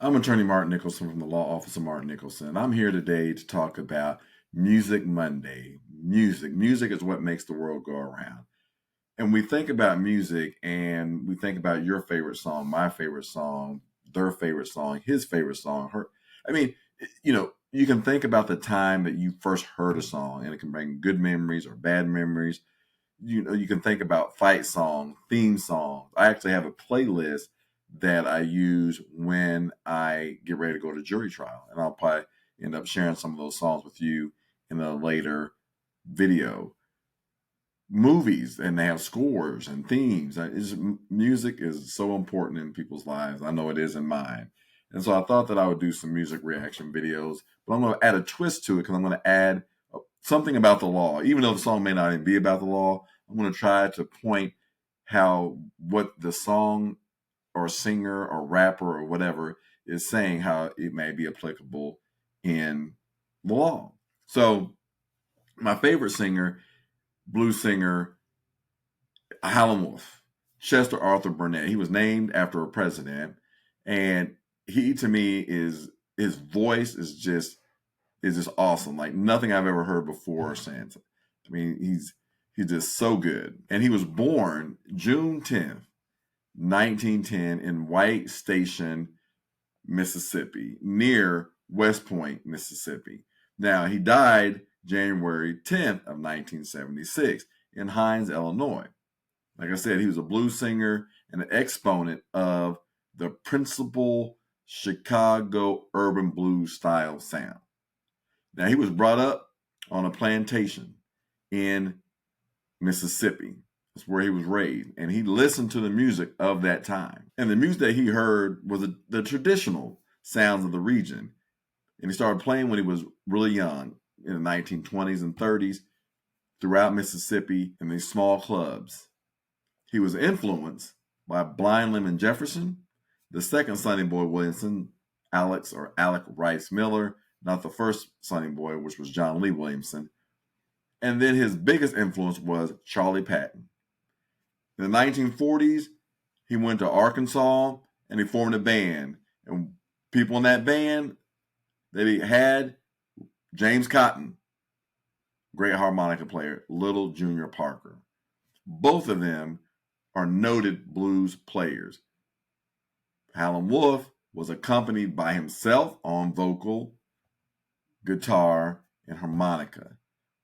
I'm attorney Martin Nicholson from the Law Office of Martin Nicholson. I'm here today to talk about Music Monday. Music is what makes the world go around. And we think about music and we think about your favorite song, my favorite song, their favorite song, his favorite song, her. I mean, you can think about the time that you first heard a song and it can bring good memories or bad memories. You can think about fight songs, theme songs. I actually have a playlist that I use when I get ready to go to jury trial, and I'll probably end up sharing some of those songs with you in a later video. Movies, and they have scores and themes. Music is so important in people's lives. I know it is in mine. And so I thought that I would do some music reaction videos, but I'm going to add a twist to it because I'm going to add something about the law. Even though the song may not even be about the law, I'm going to try to point how what the song or singer or rapper or whatever is saying, how it may be applicable in the law. So my favorite singer, blues singer, Howlin Wolf, Chester Arthur Burnett. He was named after a president, and he to me is his voice is just awesome, like nothing I've ever heard before or since. I mean, he's just so good. And he was born June 10th, 1910, in White Station, Mississippi, near West Point, Mississippi. Now he died January 10th of 1976 in Hines, Illinois. Like I said, he was a blues singer and an exponent of the principal Chicago urban blues style sound. Now, he was brought up on a plantation in Mississippi. That's where he was raised. And he listened to the music of that time. And the music that he heard was the traditional sounds of the region. And he started playing when he was really young, in the 1920s and 30s, throughout Mississippi in these small clubs. He was influenced by Blind Lemon Jefferson, the second Sonny Boy Williamson, Alec Rice Miller, not the first Sonny Boy, which was John Lee Williamson. And then his biggest influence was Charlie Patton. In the 1940s, he went to Arkansas and he formed a band. And people in that band, they had James Cotton, great harmonica player, Little Junior Parker. Both of them are noted blues players. Howlin Wolf was accompanied by himself on vocal, guitar, and harmonica,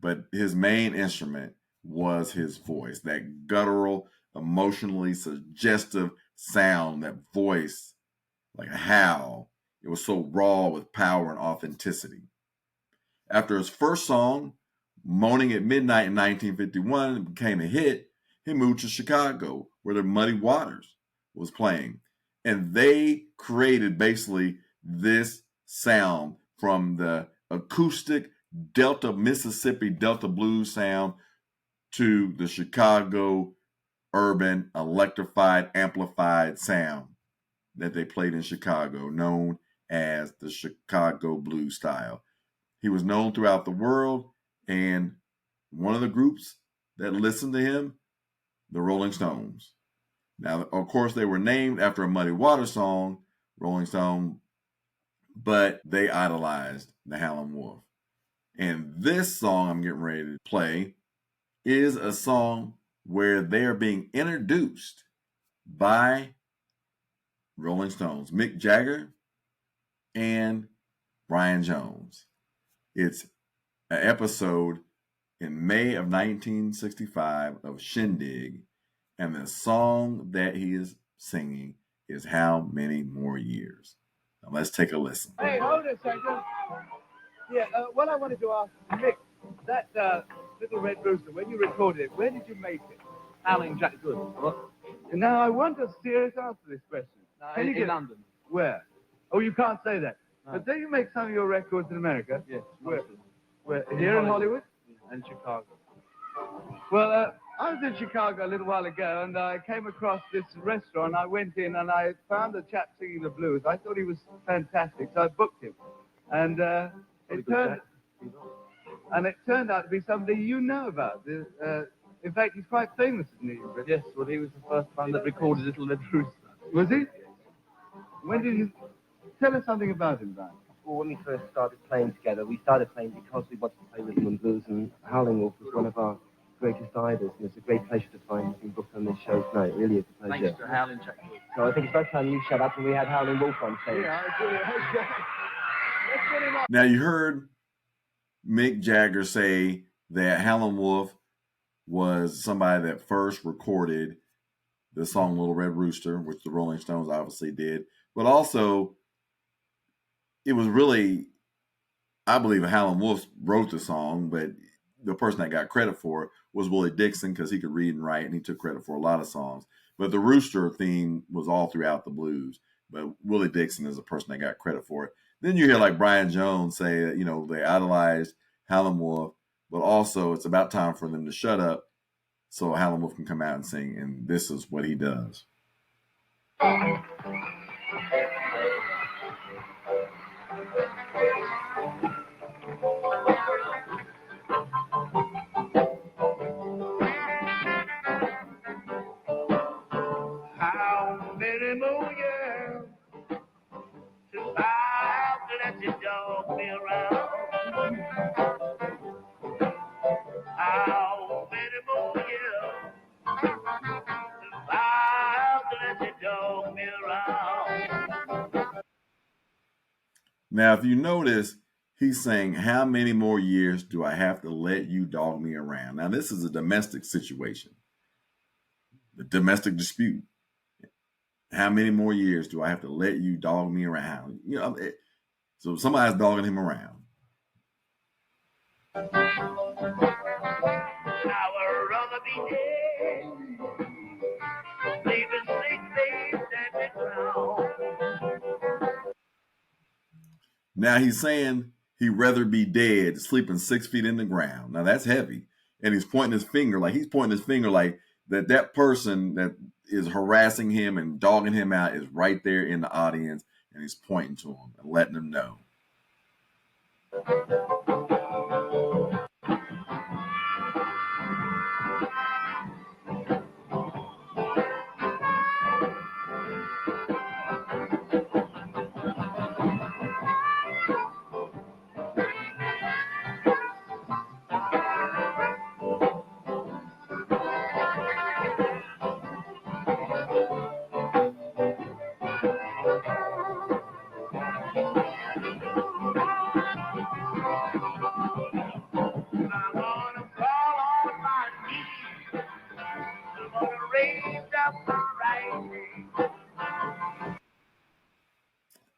but his main instrument was his voice, that guttural, emotionally suggestive sound, that voice like a howl. It was so raw with power and authenticity. After his first song, Moaning at Midnight in 1951, became a hit, he moved to Chicago, where the Muddy Waters was playing. And they created basically this sound from the acoustic Delta, Mississippi Delta blues sound to the Chicago urban electrified, amplified sound that they played in Chicago, known as the Chicago blues style. He was known throughout the world, and one of the groups that listened to him, the Rolling Stones. Now, of course, they were named after a Muddy Waters song, Rolling Stone, but they idolized the Howlin' Wolf. And this song I'm getting ready to play is a song where they are being introduced by Rolling Stones, Mick Jagger and Brian Jones. It's an episode in May of 1965 of Shindig, and the song that he is singing is How Many More Years. Now let's take a listen. Hey, hold a second. Yeah, what I wanted to ask Mick, that Little Red Rooster, when you recorded it, where did you make it? Howling Jack Good. What? And now I want a serious answer to this question. No, in London. Where? Oh, you can't say that. No. But do you make some of your records in America? Yes. Where? Here in Hollywood? And Chicago. Well, I was in Chicago a little while ago, and I came across this restaurant. I went in, and I found a chap singing the blues. I thought he was fantastic, so I booked him. And it turned out to be somebody you know about. In fact, he's quite famous, isn't he? Yes, well, he was the first one that recorded Little Red Rooster. Was he? When did he? Tell us something about him, Brian. Well, when we first started playing together, we started playing because we wanted to play rhythm and blues, and Howlin Wolf was one of our greatest idols, and it's a great pleasure to find him being booked on this show tonight. It really is a pleasure. Thanks to Howlin Jack Good. So I think it's about time you shut up and we had Howlin Wolf on stage. Yeah, I agree. Let's get him up. Now, you heard Mick Jagger say that Howlin Wolf was somebody that first recorded the song Little Red Rooster, which the Rolling Stones obviously did. But also, it was really, I believe Howlin Wolf wrote the song, but the person that got credit for it was Willie Dixon because he could read and write, and he took credit for a lot of songs. But the Rooster theme was all throughout the blues. But Willie Dixon is the person that got credit for it. Then you hear like Brian Jones say that, they idolized Howlin Wolf, but also it's about time for them to shut up so Howlin Wolf can come out and sing, and this is what he does. How many more years till I let you dog me around? How many more years till I let you dog me around? Now, if you notice, he's saying, how many more years do I have to let you dog me around? Now, this is a domestic situation, the domestic dispute. How many more years do I have to let you dog me around? So somebody's dogging him around. I would rather be dead, leaving 6 days at the ground. Now he's saying he'd rather be dead, sleeping 6 feet in the ground. Now that's heavy. And he's pointing his finger like that person that is harassing him and dogging him out is right there in the audience, and he's pointing to him and letting him know.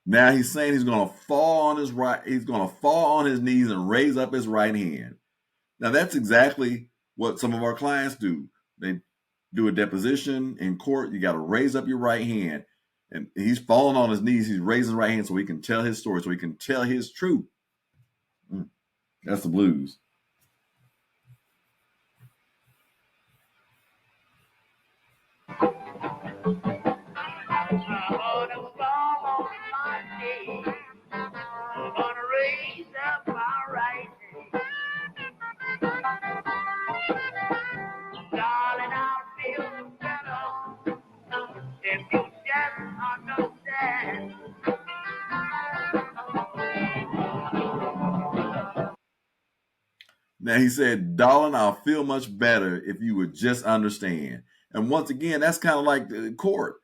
Now he's saying he's going to fall on his knees and raise up his right hand. Now that's exactly what some of our clients do. They do a deposition in court. You got to raise up your right hand, and he's falling on his knees. He's raising his right hand so he can tell his story, so he can tell his truth. That's the blues. Now he said, darling, I'll feel much better if you would just understand. And once again, that's kind of like the court.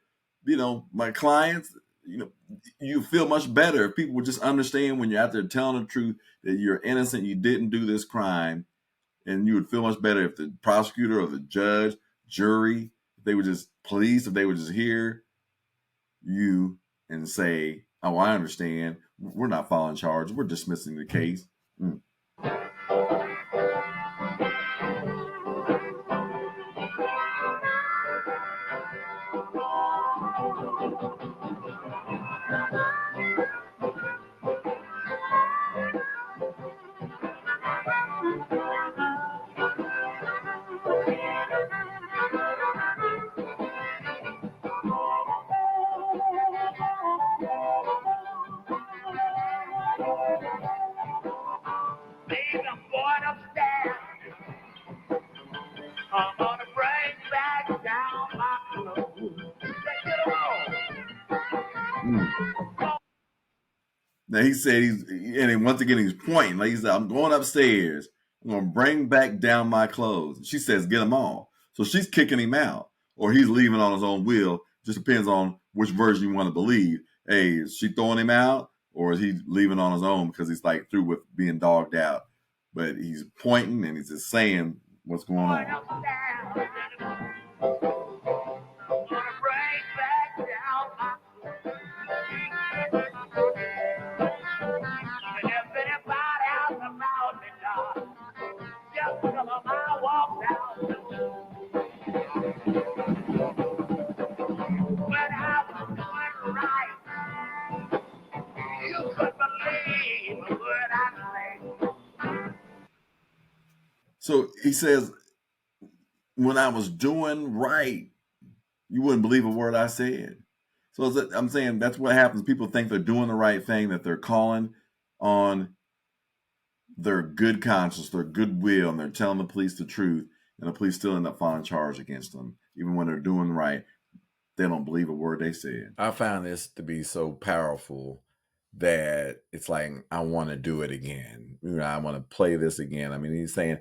My clients, you feel much better if people would just understand when you're out there telling the truth that you're innocent, you didn't do this crime. And you would feel much better if the prosecutor or the judge, jury, if they would just hear you and say, oh, I understand. We're not filing charges. We're dismissing the case. Now he said and then once again he's pointing. Like he said, I'm going upstairs. I'm gonna bring back down my clothes. She says, get them all. So she's kicking him out, or he's leaving on his own will. Just depends on which version you want to believe. Hey, is she throwing him out, or is he leaving on his own because he's like through with being dogged out? But he's pointing and he's just saying what's going on. So he says, when I was doing right, you wouldn't believe a word I said. So I'm saying that's what happens. People think they're doing the right thing, that they're calling on their good conscience, their goodwill, and they're telling the police the truth, and the police still end up filing charge against them. Even when they're doing right, they don't believe a word they said. I found this to be so powerful that it's like, I want to do it again. I want to play this again. I mean, he's saying,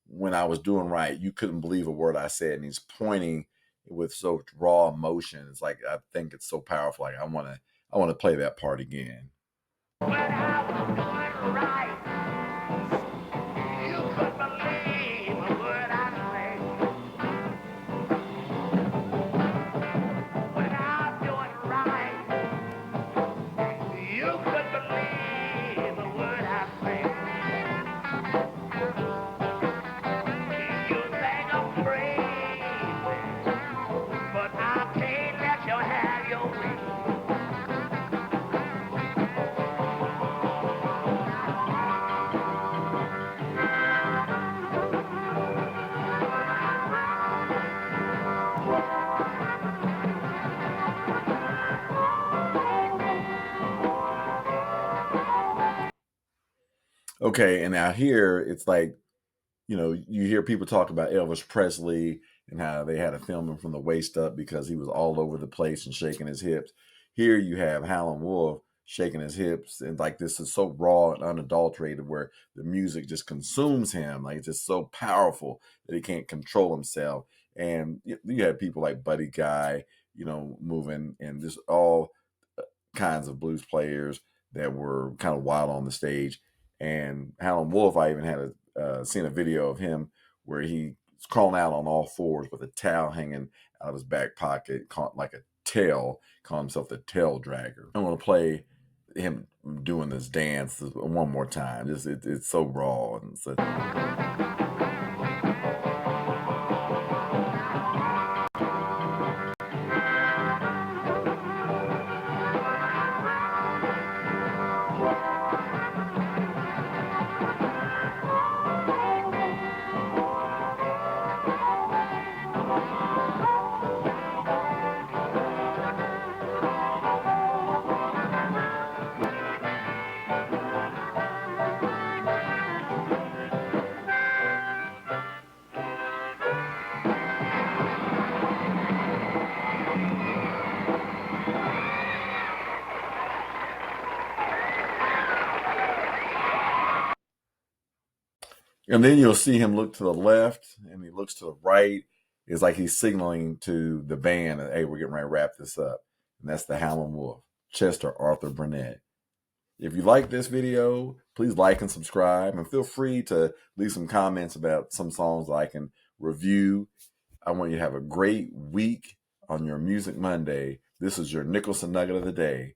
when I was doing right, you couldn't believe a word I said. And he's pointing with so raw emotion. It's like, I think it's so powerful. Like, I want to play that part again. When I was doing right, you couldn't believe a word I said. When I'm doing right, you couldn't believe a word I said. You think I'm crazy, but I can't let you have your way. Okay, and now here it's like, you hear people talk about Elvis Presley and how they had to film him from the waist up because he was all over the place and shaking his hips. Here you have Howlin Wolf shaking his hips, and like this is so raw and unadulterated where the music just consumes him. Like it's just so powerful that he can't control himself. And you have people like Buddy Guy, moving, and just all kinds of blues players that were kind of wild on the stage. And Howlin Wolf, I even had seen a video of him where he's crawling out on all fours with a towel hanging out of his back pocket, like a tail, calling himself the tail dragger. I'm going to play him doing this dance one more time. It's so raw. And so and then you'll see him look to the left and he looks to the right. It's like he's signaling to the band, hey, we're getting ready to wrap this up. And that's the Howlin Wolf, Chester Arthur Burnett. If you like this video, please like and subscribe, and feel free to leave some comments about some songs I can review. I want you to have a great week on your Music Monday. This is your Nicholson Nugget of the Day.